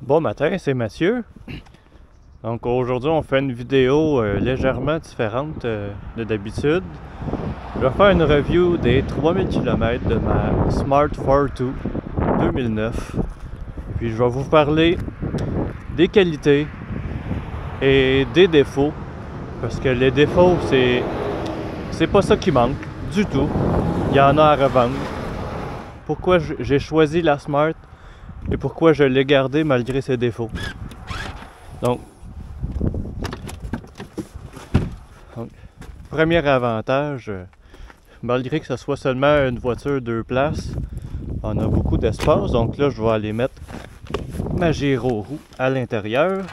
Bon matin, c'est Mathieu. Donc aujourd'hui, on fait une vidéo légèrement différente de d'habitude. Je vais faire une review des 3000 km de ma Smart 42 2009. Puis je vais vous parler des qualités et des défauts. Parce que les défauts, c'est pas ça qui manque du tout. Il y en a à revendre. Pourquoi j'ai choisi la Smart et pourquoi je l'ai gardée malgré ses défauts. Donc, premier avantage, malgré que ce soit seulement une voiture 2 places, on a beaucoup d'espace. Donc là, je vais aller mettre ma gyro-roue à l'intérieur.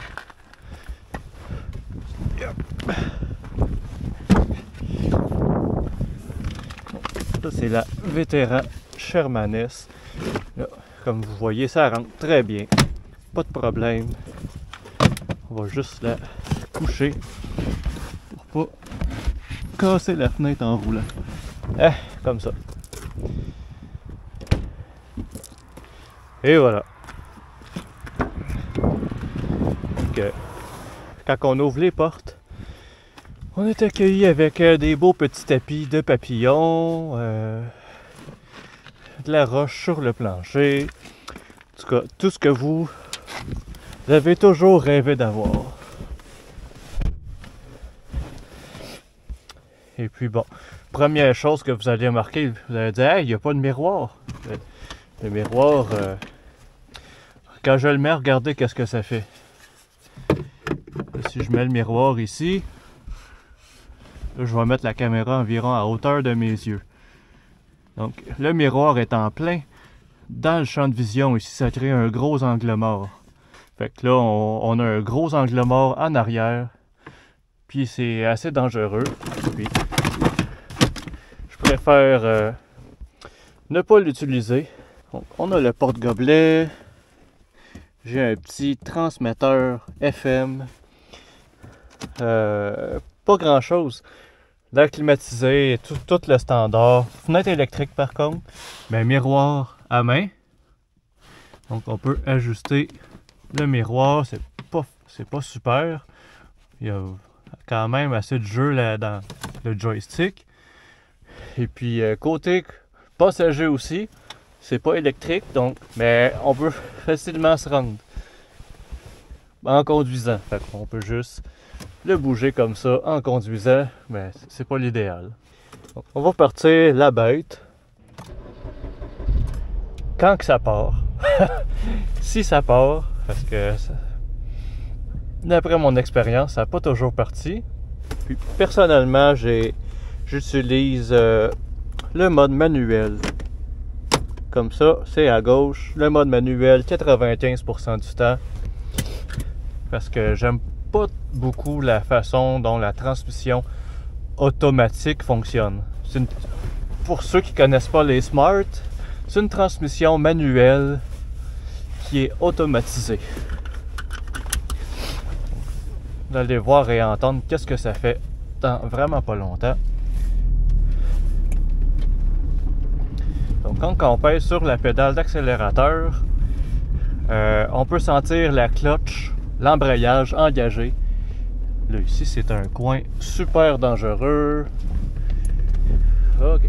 Ça, c'est la Vétéran Sherman-S. Là, comme vous voyez, ça rentre très bien. Pas de problème. On va juste la coucher pour pas casser la fenêtre en roulant. Comme ça. Et voilà. Donc, quand on ouvre les portes, on est accueilli avec des beaux petits tapis de papillons, de la roche sur le plancher. En tout cas, tout ce que vous avez toujours rêvé d'avoir. Et puis bon, première chose que vous allez remarquer, vous allez dire, hey, il n'y a pas de miroir. Le miroir, quand je le mets, regardez qu'est-ce que ça fait. Si je mets le miroir ici, là, je vais mettre la caméra environ à hauteur de mes yeux. Donc, le miroir est en plein dans le champ de vision. Ici, ça crée un gros angle mort. Fait que là, on a un gros angle mort en arrière. Puis, c'est assez dangereux. Puis, je préfère ne pas l'utiliser. Donc, on a le porte-gobelet. J'ai un petit transmetteur FM. Pas grand-chose. L'air climatisé, tout le standard. Fenêtre électrique par contre, mais miroir à main. Donc on peut ajuster le miroir, c'est pas super. Il y a quand même assez de jeu là dans le joystick. Et puis côté passager aussi, c'est pas électrique donc, mais on peut facilement se rendre en conduisant. Fait qu'on peut juste le bouger comme ça en conduisant, mais c'est pas l'idéal. On va partir la bête quand que ça part. Si ça part, parce que d'après mon expérience, ça n'a pas toujours parti. Puis personnellement, j'utilise le mode manuel. Comme ça, c'est à gauche. Le mode manuel, 95% du temps. Parce que j'aime pas beaucoup la façon dont la transmission automatique fonctionne. Pour ceux qui connaissent pas les Smart, c'est une transmission manuelle qui est automatisée. Vous allez voir et entendre qu'est-ce que ça fait dans vraiment pas longtemps. Donc quand on pèse sur la pédale d'accélérateur, on peut sentir la clutch, l'embrayage engagé. Là, ici, c'est un coin super dangereux. OK.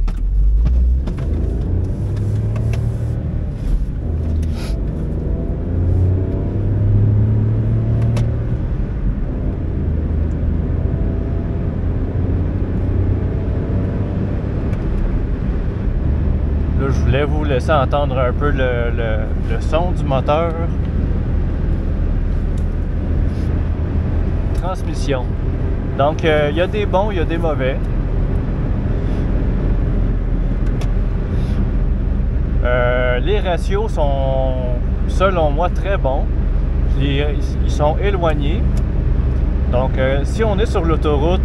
Là, je voulais vous laisser entendre un peu le son du moteur. Transmission. Donc, il y a des bons, il y a des mauvais. Les ratios sont, selon moi, très bons. Ils sont éloignés. Donc, si on est sur l'autoroute,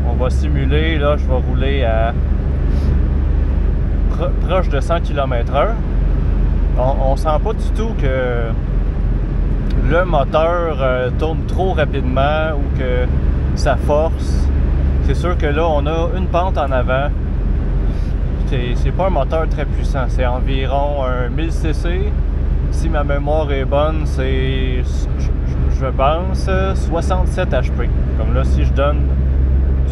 on va simuler, là, je vais rouler à proche de 100 km/h. On sent pas du tout que le moteur tourne trop rapidement ou que ça force. C'est sûr que là, on a une pente en avant. C'est pas un moteur très puissant. C'est environ un 1000 cc si ma mémoire est bonne, c'est, je pense, 67 HP. Comme là, si je donne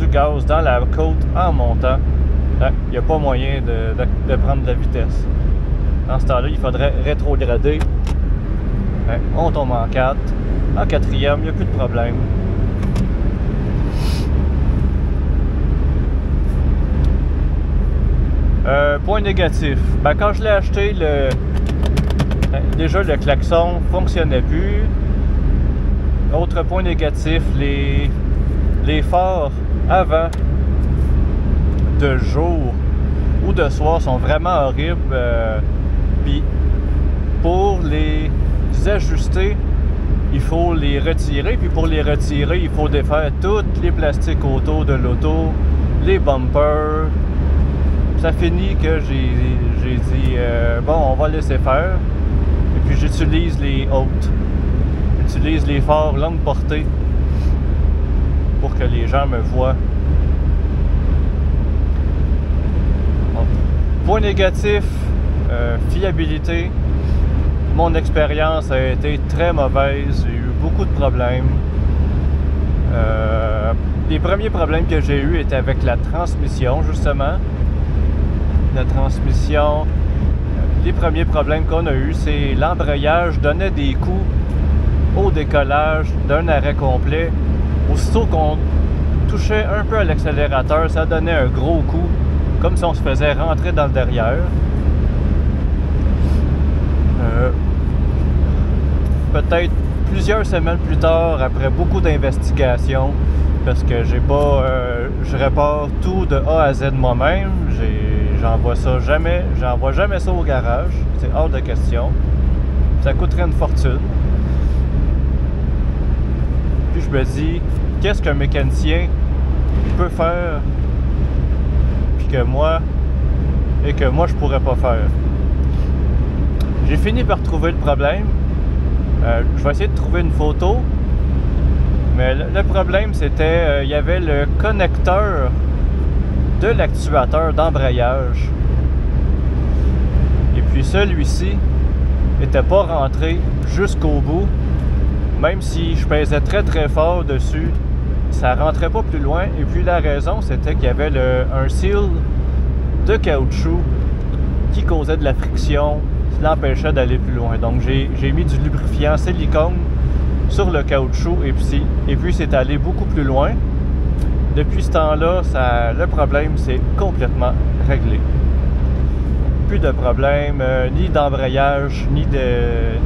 du gaz dans la côte en montant, il n'y a pas moyen de prendre de la vitesse. Dans ce temps-là, il faudrait rétrograder. On tombe en 4. En 4e, il n'y a plus de problème. Point négatif. Quand je l'ai acheté, déjà le klaxon ne fonctionnait plus. Autre point négatif, les phares avant de jour ou de soir sont vraiment horribles. Puis pour les ajuster, il faut les retirer. Puis pour les retirer, il faut défaire tous les plastiques autour de l'auto, les bumpers. Ça finit que j'ai dit bon, on va laisser faire. Et puis j'utilise les hautes. J'utilise les phares longue portée pour que les gens me voient. Bon. Point négatif, fiabilité. Mon expérience a été très mauvaise. J'ai eu beaucoup de problèmes. Les premiers problèmes que j'ai eus étaient avec la transmission, justement. La transmission, les premiers problèmes qu'on a eus, c'est l'embrayage donnait des coups au décollage d'un arrêt complet. Aussitôt qu'on touchait un peu à l'accélérateur, ça donnait un gros coup, comme si on se faisait rentrer dans le derrière. Peut-être plusieurs semaines plus tard, après beaucoup d'investigations, parce que j'ai pas, je répare tout de A à Z moi-même. J'envoie jamais ça au garage. C'est hors de question. Ça coûterait une fortune. Puis je me dis, qu'est-ce qu'un mécanicien peut faire puis que moi je pourrais pas faire. J'ai fini par trouver le problème. Je vais essayer de trouver une photo. Mais le problème, c'était il y avait le connecteur de l'actuateur d'embrayage. Et puis celui-ci n'était pas rentré jusqu'au bout. Même si je pesais très très fort dessus, ça rentrait pas plus loin. Et puis la raison, c'était qu'il y avait un seal de caoutchouc qui causait de la friction, qui l'empêchait d'aller plus loin. Donc j'ai mis du lubrifiant silicone sur le caoutchouc et puis c'est allé beaucoup plus loin. Depuis ce temps-là, le problème s'est complètement réglé. Plus de problème, ni d'embrayage, ni de...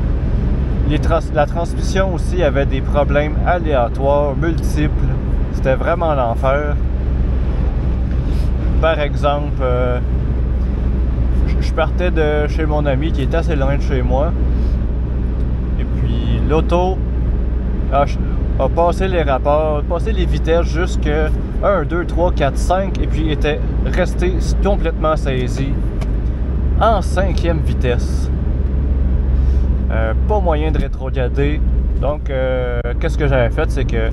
La transmission aussi avait des problèmes aléatoires, multiples. C'était vraiment l'enfer. Par exemple, je partais de chez mon ami qui est assez loin de chez moi. Et puis l'auto a passé les rapports, passé les vitesses jusqu'à 1, 2, 3, 4, 5 et puis était resté complètement saisi en 5e vitesse. Pas moyen de rétrograder. Donc, qu'est-ce que j'avais fait? C'est que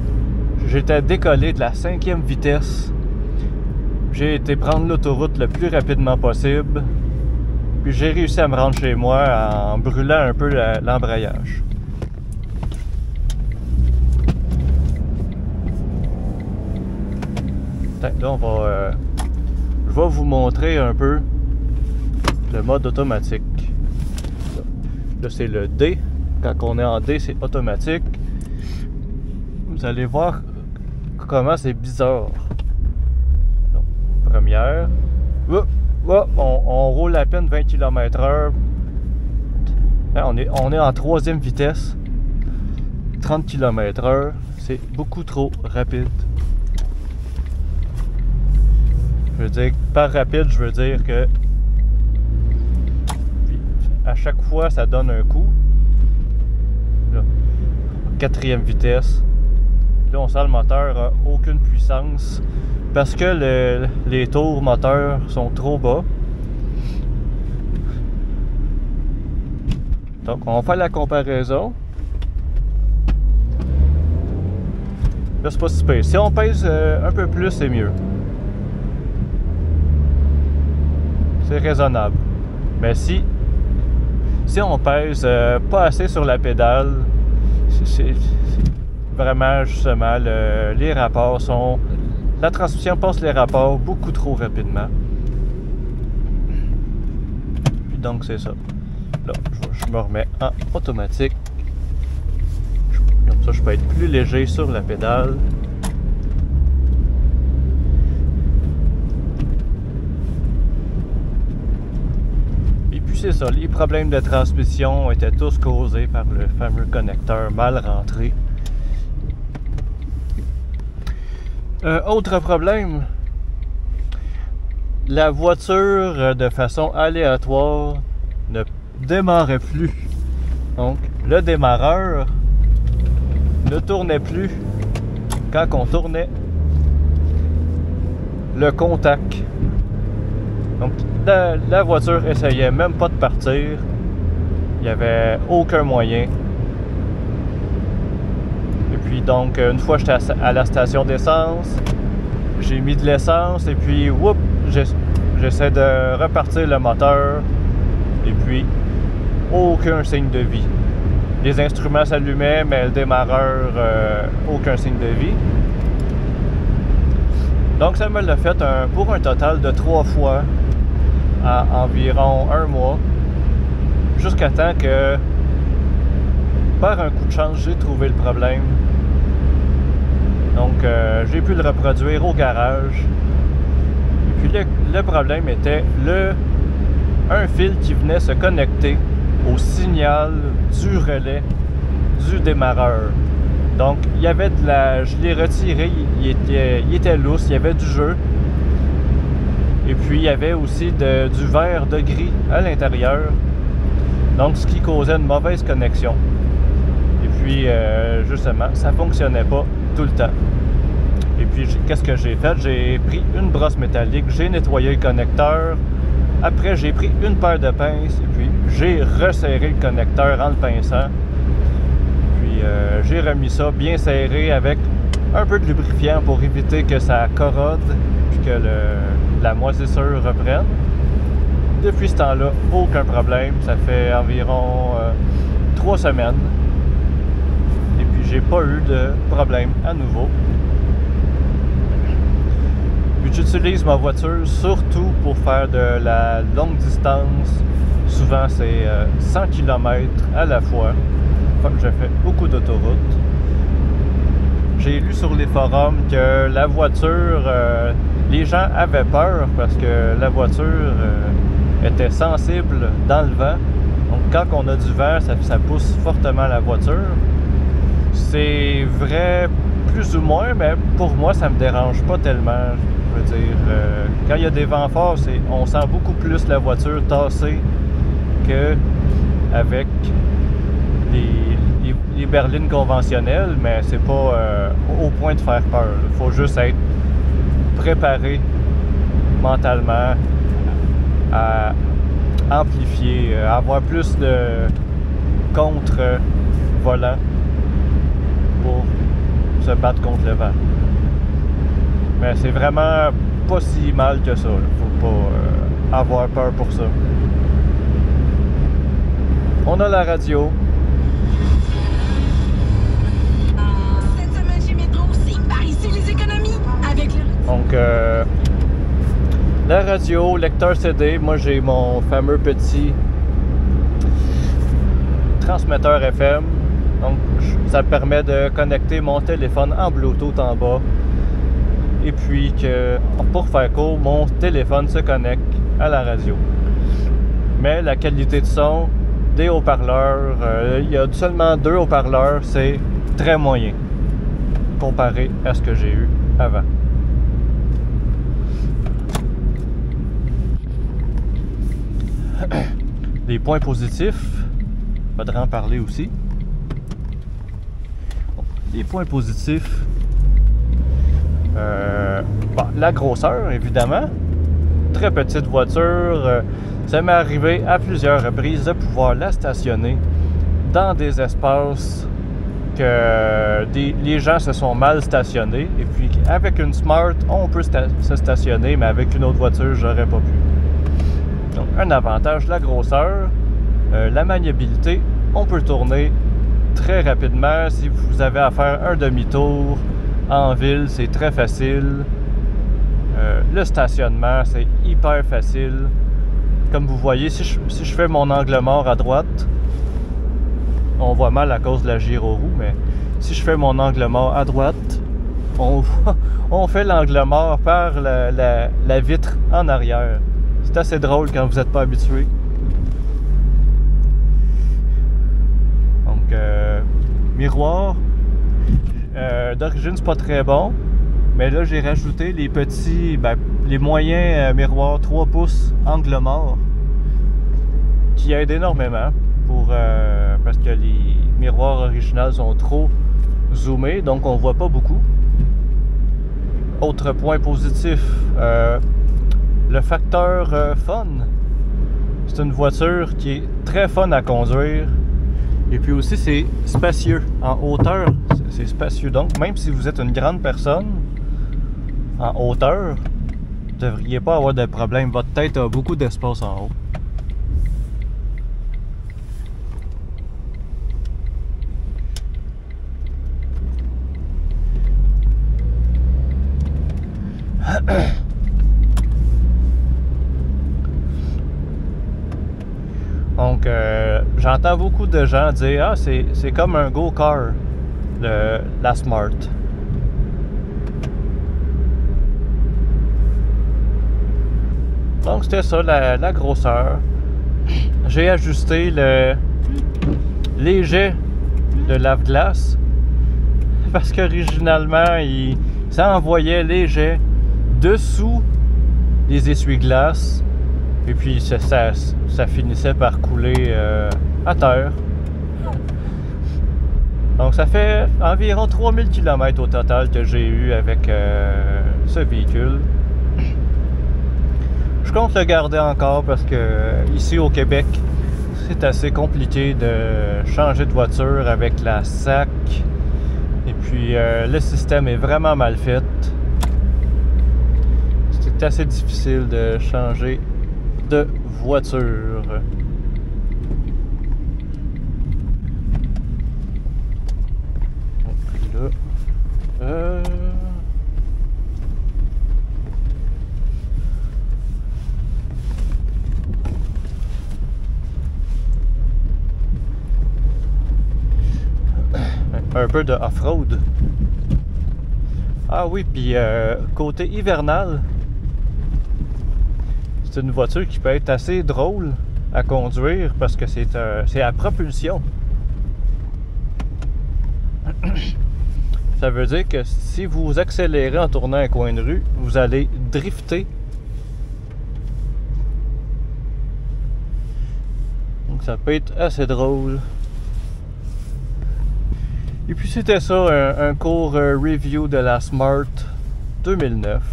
j'étais décollé de la 5e vitesse. J'ai été prendre l'autoroute le plus rapidement possible. Puis j'ai réussi à me rendre chez moi en brûlant un peu l'embrayage. Là, je vais vous montrer un peu le mode automatique. Là, c'est le D. Quand on est en D, c'est automatique. Vous allez voir comment c'est bizarre. Donc, première. On roule à peine 20 km/h. On est en 3e vitesse. 30 km/h. C'est beaucoup trop rapide. Je veux dire, par rapide, je veux dire que à chaque fois, ça donne un coup. Là, 4e vitesse. Là, on sent le moteur a aucune puissance parce que les tours moteurs sont trop bas. Donc, on va faire la comparaison. Là, c'est pas si pire. Si on pèse un peu plus, c'est mieux. C'est raisonnable. Mais si si on pèse pas assez sur la pédale, c'est vraiment justement les rapports sont... La transmission passe les rapports beaucoup trop rapidement. Puis donc c'est ça. Là, je me remets en automatique. Comme ça, je peux être plus léger sur la pédale. Et puis c'est ça, les problèmes de transmission étaient tous causés par le fameux connecteur mal rentré. Autre problème, la voiture de façon aléatoire ne démarrait plus. Donc le démarreur ne tournait plus quand on tournait le contact. Donc la voiture essayait même pas de partir. Il n'y avait aucun moyen. Et puis donc une fois j'étais à la station d'essence, j'ai mis de l'essence et puis whoop, j'essaie de repartir le moteur et puis aucun signe de vie. Les instruments s'allumaient, mais le démarreur, aucun signe de vie. Donc ça me l'a fait pour un total de 3 fois en environ 1 mois, jusqu'à temps que, par un coup de chance, j'ai trouvé le problème. Donc j'ai pu le reproduire au garage. Et puis le problème était un fil qui venait se connecter au signal du relais du démarreur. Donc il y avait je l'ai retiré, il était lousse, il y avait du jeu. Et puis il y avait aussi du verre de gris à l'intérieur. Donc ce qui causait une mauvaise connexion. Et puis justement, ça fonctionnait pas tout le temps. Et puis qu'est-ce que j'ai fait? J'ai pris une brosse métallique, j'ai nettoyé le connecteur. Après, j'ai pris une paire de pinces et puis j'ai resserré le connecteur en le pinçant. Puis j'ai remis ça bien serré avec un peu de lubrifiant pour éviter que ça corrode puis que la moisissure reprenne. Depuis ce temps-là, aucun problème. Ça fait environ 3 semaines. Et puis j'ai pas eu de problème à nouveau. J'utilise ma voiture surtout pour faire de la longue distance. Souvent, c'est 100 km à la fois. Enfin, je fais beaucoup d'autoroutes. J'ai lu sur les forums que la voiture, les gens avaient peur parce que la voiture était sensible dans le vent. Donc, quand on a du vent, ça pousse fortement la voiture. C'est vrai plus ou moins, mais pour moi, ça me dérange pas tellement. Je veux dire, quand il y a des vents forts, on sent beaucoup plus la voiture tassée qu'avec les berlines conventionnelles, mais c'est pas au point de faire peur. Il faut juste être préparé mentalement à amplifier, à avoir plus de contre-volant pour se battre contre le vent. Mais c'est vraiment pas si mal que ça. Faut pas avoir peur pour ça. On a la radio. Cette semaine chez Métro, c'est par ici les économies. Avec le... Donc, la radio, lecteur CD. Moi, j'ai mon fameux petit transmetteur FM. Donc, ça permet de connecter mon téléphone en Bluetooth en bas. Et puis que, pour faire court, mon téléphone se connecte à la radio. Mais la qualité de son des haut-parleurs, il y a seulement 2 haut-parleurs, c'est très moyen comparé à ce que j'ai eu avant. Les points positifs, il faudra en parler aussi. Les points positifs, la grosseur, évidemment. Très petite voiture. Ça m'est arrivé à plusieurs reprises de pouvoir la stationner dans des espaces que les gens se sont mal stationnés. Et puis, avec une Smart, on peut se stationner, mais avec une autre voiture, j'aurais pas pu. Donc, un avantage, la grosseur. La maniabilité, on peut tourner très rapidement. Si vous avez à faire un demi-tour en ville, c'est très facile. Le stationnement, c'est hyper facile. Comme vous voyez, si je fais mon angle mort à droite, on voit mal à cause de la gyroroue, mais si je fais mon angle mort à droite, on fait l'angle mort par la vitre en arrière. C'est assez drôle quand vous n'êtes pas habitué. Donc, miroir, d'origine c'est pas très bon, mais là j'ai rajouté les petits, les moyens miroirs 3 pouces angle mort qui aident énormément parce que les miroirs originaux sont trop zoomés, donc on voit pas beaucoup. Autre point positif, le facteur fun. C'est une voiture qui est très fun à conduire. Et puis aussi, c'est spacieux. En hauteur, c'est spacieux. Donc, même si vous êtes une grande personne, en hauteur, vous ne devriez pas avoir de problème. Votre tête a beaucoup d'espace en haut. Donc, j'entends beaucoup de gens dire « Ah, c'est comme un go-car, la Smart. » Donc, c'était ça, la grosseur. J'ai ajusté les jets de lave-glace parce qu'originalement, ça envoyait les jets dessous les essuie-glaces. Et puis ça finissait par couler à terre. Donc ça fait environ 3000 km au total que j'ai eu avec ce véhicule. Je compte le garder encore parce que ici au Québec, c'est assez compliqué de changer de voiture avec la SAC. Et puis le système est vraiment mal fait. C'est assez difficile de changer de voiture. Donc là, un peu de off-road. Ah oui, puis côté hivernal, c'est une voiture qui peut être assez drôle à conduire parce que c'est à propulsion. Ça veut dire que si vous accélérez en tournant un coin de rue, vous allez drifter. Donc ça peut être assez drôle. Et puis c'était ça, un court review de la Smart 2009.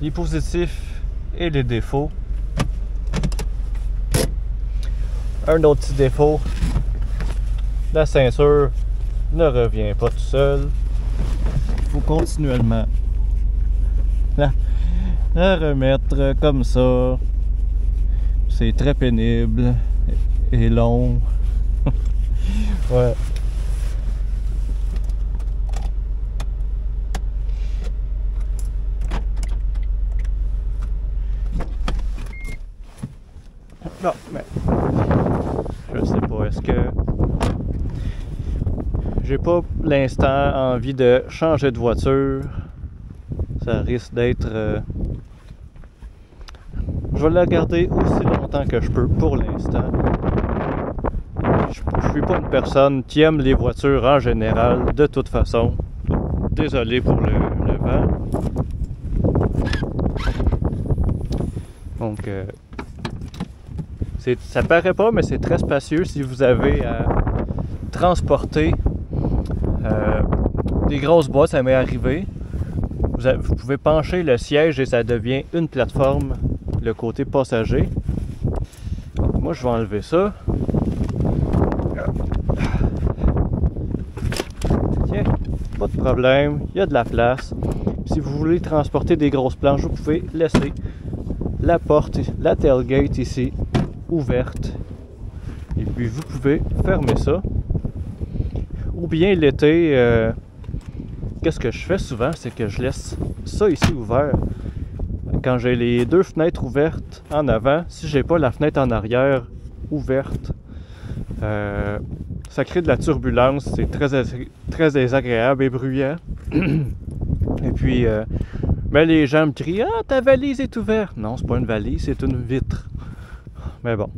Les positifs et les défauts. Un autre petit défaut, la ceinture ne revient pas tout seul. Il faut continuellement la remettre comme ça. C'est très pénible et long. Ouais. Non, mais je sais pas, est-ce que j'ai pas l'instant envie de changer de voiture. Ça risque d'être je vais la garder aussi longtemps que je peux pour l'instant. Je suis pas une personne qui aime les voitures en général, de toute façon. Désolé pour le vent. Donc, ça paraît pas, mais c'est très spacieux si vous avez à transporter des grosses boîtes, ça m'est arrivé. Vous pouvez pencher le siège et ça devient une plateforme, le côté passager. Donc, moi, je vais enlever ça. Tiens, pas de problème, il y a de la place. Si vous voulez transporter des grosses planches, vous pouvez laisser la porte, la tailgate ici, ouverte. Et puis vous pouvez fermer ça. Ou bien l'été, qu'est-ce que je fais souvent, c'est que je laisse ça ici ouvert. Quand j'ai les deux fenêtres ouvertes en avant, si j'ai pas la fenêtre en arrière ouverte, ça crée de la turbulence, c'est très désagréable et bruyant. Et puis, les gens me crient « Ah, ta valise est ouverte! » Non, c'est pas une valise, c'est une vitre. Mais bon.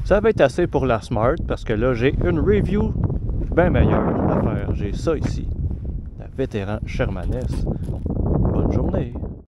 Ça va être assez pour la Smart, parce que là, j'ai une review bien meilleure à faire. J'ai ça ici, la vétéran Shermaness. Bonne journée!